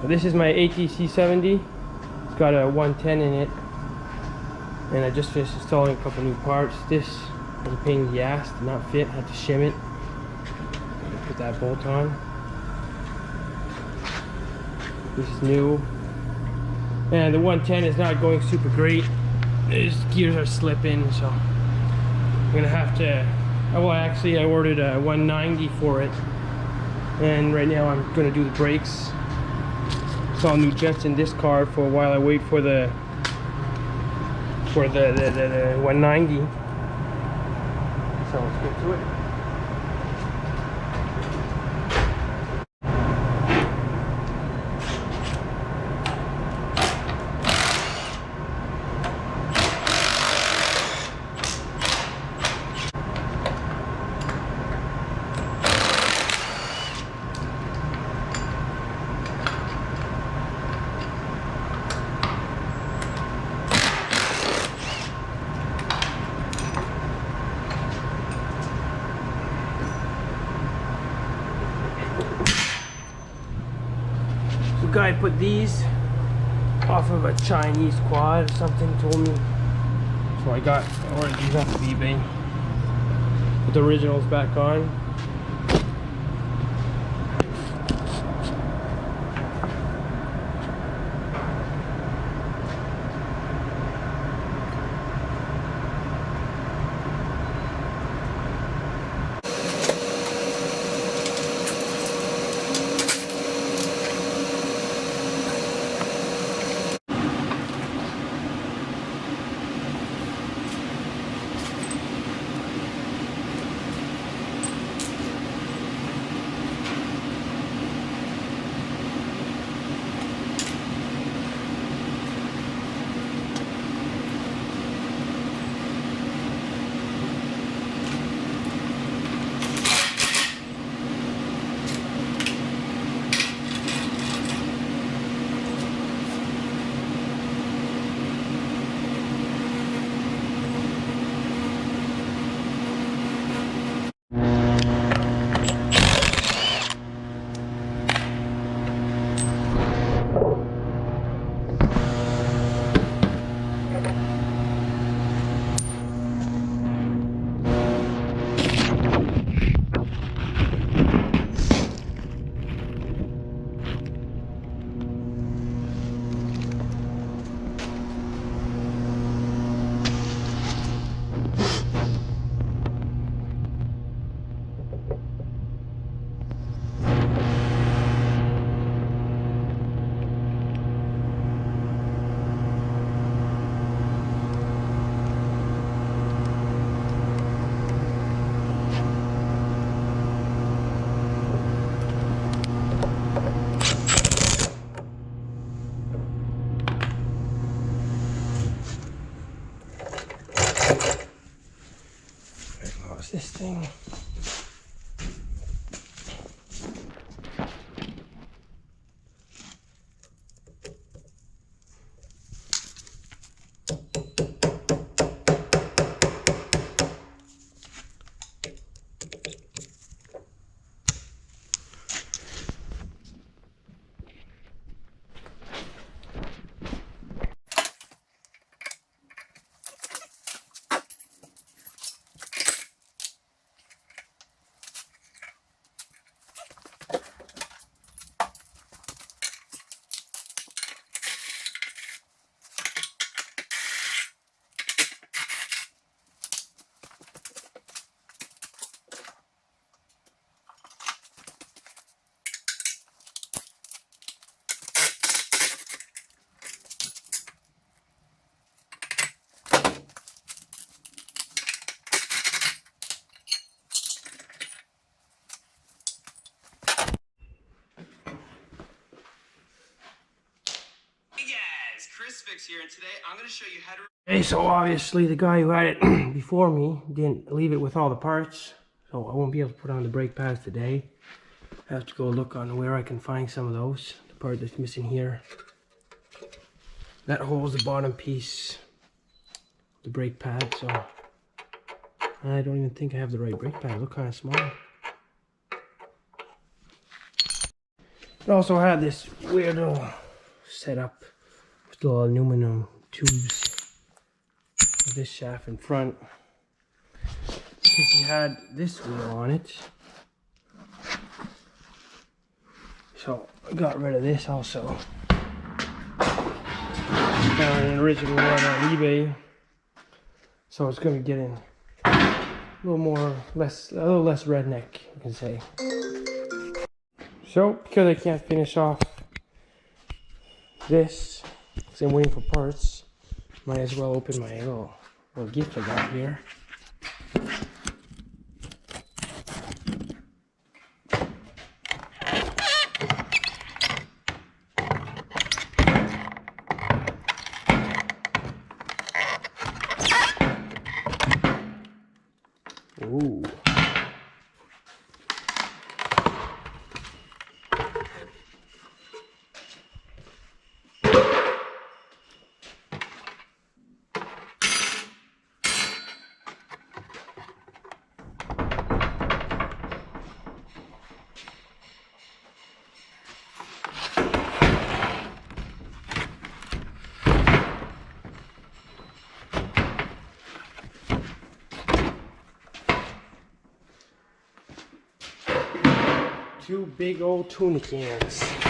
This is my ATC 70. It's got a 110 in it, and I just finished installing a couple new parts. This was a pain in the ass, did not fit, had to shim it. Put that bolt on. This is new, and the 110 is not going super great. These gears are slipping, so I'm gonna have to. Well, actually, I ordered a 190 for it, and right now I'm gonna do the brakes. Saw new jets in this car for a while. I wait for the 190. So let's get to it. Guy put these off of a Chinese quad or something, told me, so I ordered these off of eBay. Put the originals back on. This thing. Chris Fix here, and today I'm going to show you how to... Okay, so obviously the guy who had it before me didn't leave it with all the parts, so I won't be able to put on the brake pads today. I have to go look on where I can find some of those. The part that's missing here, that holds the bottom piece, the brake pad, so I don't even think I have the right brake pad. They look kind of small. It also had this weird little setup with little aluminum tubes with this shaft in front. Because you had this wheel on it. So I got rid of this also. Found an original one on eBay. So it's gonna be getting a little less redneck, you can say. So because I can't finish off this, because I'm waiting for parts, might as well open my little gift I got here. Ooh. Two big old tuna cans.